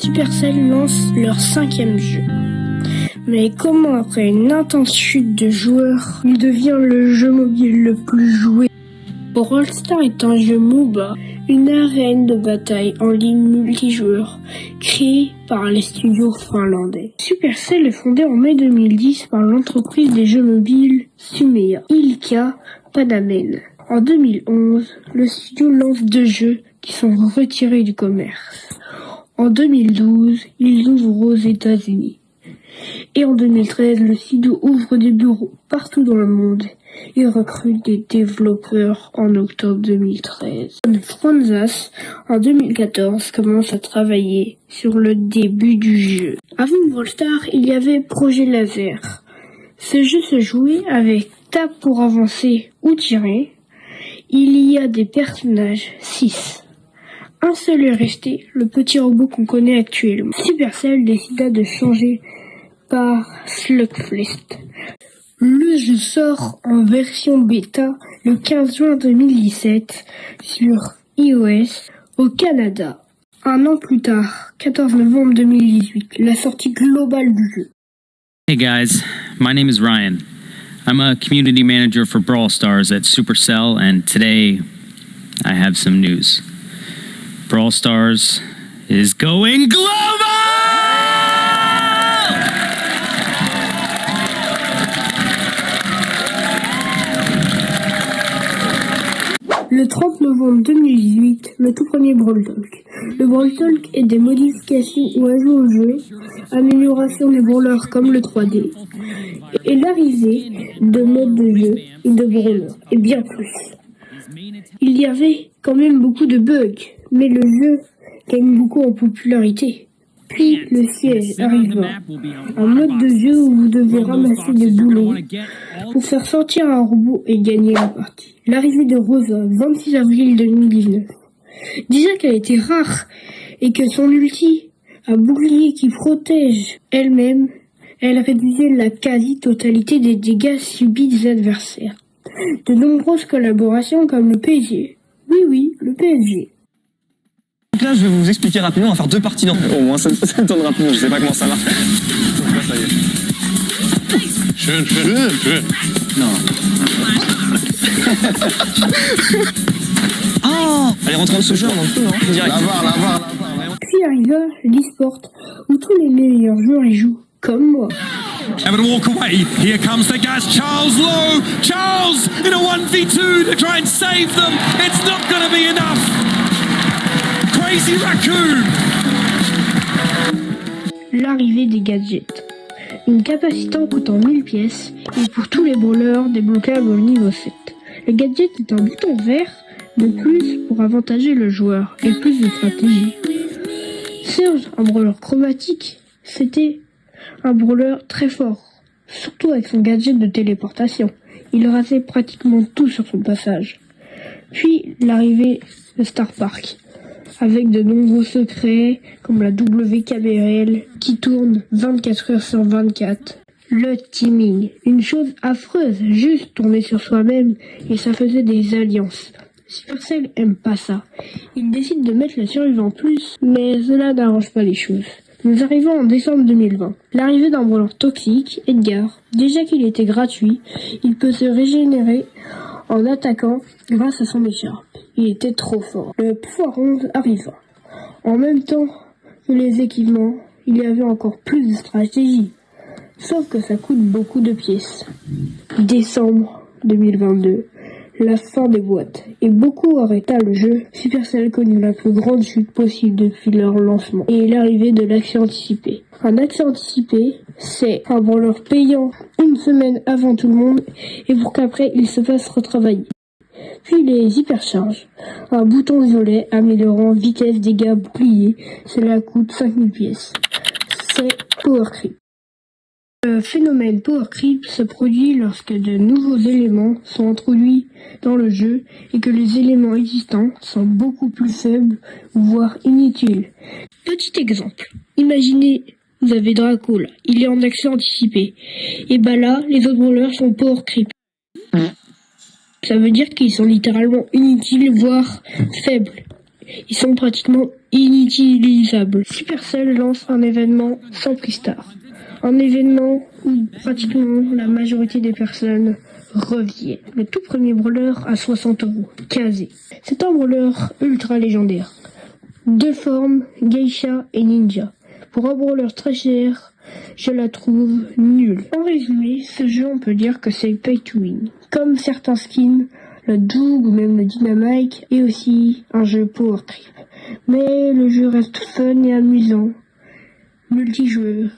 Supercell lance leur 5e jeu. Mais comment après une intense chute de joueurs, il devient le jeu mobile le plus joué? Brawl Stars est un jeu MOBA, une arène de bataille en ligne multijoueur, créée par les studios finlandais. Supercell est fondée en mai 2010 par l'entreprise des jeux mobiles Sumea, Ilkka Panamen. En 2011, le studio lance 2 jeux qui sont retirés du commerce. En 2012, ils ouvrent aux États-Unis. Et en 2013, le studio ouvre des bureaux partout dans le monde et recrute des développeurs en octobre 2013. Franzas, en 2014, commence à travailler sur le début du jeu. Avant Brawl Stars, il y avait Projet Laser. Ce jeu se jouait avec tape pour avancer ou tirer. Il y a des personnages, 6. Un seul est resté, le petit robot qu'on connaît actuellement. Supercell décida de changer par Slugfest. Le jeu sort en version bêta le 15 juin 2017 sur iOS au Canada. Un an plus tard, 14 novembre 2018, la sortie globale du jeu. Hey guys, my name is Ryan. I'm a community manager for Brawl Stars at Supercell, and today I have some news. Brawl Stars is going global! Le 30 novembre 2018, le tout premier Brawl Talk. Le Brawl Talk est des modifications ou ajouts au jeu, amélioration des brawlers comme le 3D, et l'arrivée de modes de jeu et de brawlers, et bien plus. Il y avait quand même beaucoup de bugs, mais le jeu gagne beaucoup en popularité. Puis le siège arriva, un mode de jeu où vous devez ramasser des boulons pour faire sortir un robot et gagner la partie. L'arrivée de Rosa, 26 avril 2019. Déjà qu'elle était rare et que son ulti, un bouclier qui protège elle-même, elle réduisait la quasi-totalité des dégâts subis des adversaires. De nombreuses collaborations comme le PSG. Oui, le PSG. Donc là, je vais vous expliquer rapidement, on va faire 2 parties. Non, au moins ça tourne rapidement, je sais pas comment ça marche. Donc là, ça y est. Schön. Non. Oh, allez, rentre dans ce jeu, on en peut, hein. Direct. La barre. Puis arriva l'e-sport, où tous les meilleurs joueurs y jouent, comme moi. Able to walk away. Here comes the gas. Charles Lowe. Charles in a 1v2 to try and save them. It's not going to be enough. Crazy Raccoon. L'arrivée des gadgets. Une capacitant coûtant 1000 pièces et pour tous les brawlers débloquables au niveau 7. Le gadget est un bouton vert de plus pour avantager le joueur et plus de stratégie. Surge, un brawler chromatique, c'était un brawler très fort, surtout avec son gadget de téléportation. Il rasait pratiquement tout sur son passage. Puis l'arrivée de Star Park, avec de nombreux secrets comme la WKBRL qui tourne 24 heures sur 24. Le teaming, une chose affreuse, juste tourner sur soi-même et ça faisait des alliances. Supercell aime pas ça. Il décide de mettre la survie en plus, mais cela n'arrange pas les choses. Nous arrivons en décembre 2020. L'arrivée d'un brawler toxique, Edgar, déjà qu'il était gratuit, il peut se régénérer en attaquant grâce à son écharpe. Il était trop fort. Le pouvoir 11 arriva. En même temps que les équipements, il y avait encore plus de stratégie. Sauf que ça coûte beaucoup de pièces. Décembre 2022. La fin des boîtes, et beaucoup arrêta le jeu. Supercell connut la plus grande chute possible depuis leur lancement, et l'arrivée de l'accès anticipé. Un accès anticipé, c'est un brawler payant une semaine avant tout le monde, et pour qu'après il se fasse retravailler. Puis les hypercharges, un bouton violet améliorant vitesse, dégâts, bouclier, cela coûte 5000 pièces. C'est Power Creep. Le phénomène Power Creep se produit lorsque de nouveaux éléments sont introduits dans le jeu et que les éléments existants sont beaucoup plus faibles, voire inutiles. Petit exemple, imaginez, vous avez Draco là, il est en accès anticipé, et bah là, les autres brawlers sont Power Creep. Ça veut dire qu'ils sont littéralement inutiles, voire faibles. Ils sont pratiquement inutilisables. Supercell lance un événement sans prix star. Un événement où pratiquement la majorité des personnes reviennent. Le tout premier brawler à 60€, Kazé. C'est un brawler ultra légendaire. 2 formes, Geisha et Ninja. Pour un brawler très cher, je la trouve nulle. En résumé, ce jeu on peut dire que c'est pay to win. Comme certains skins, le Doug ou même le Dynamite est aussi un jeu power trip. Mais le jeu reste fun et amusant. Multijoueur.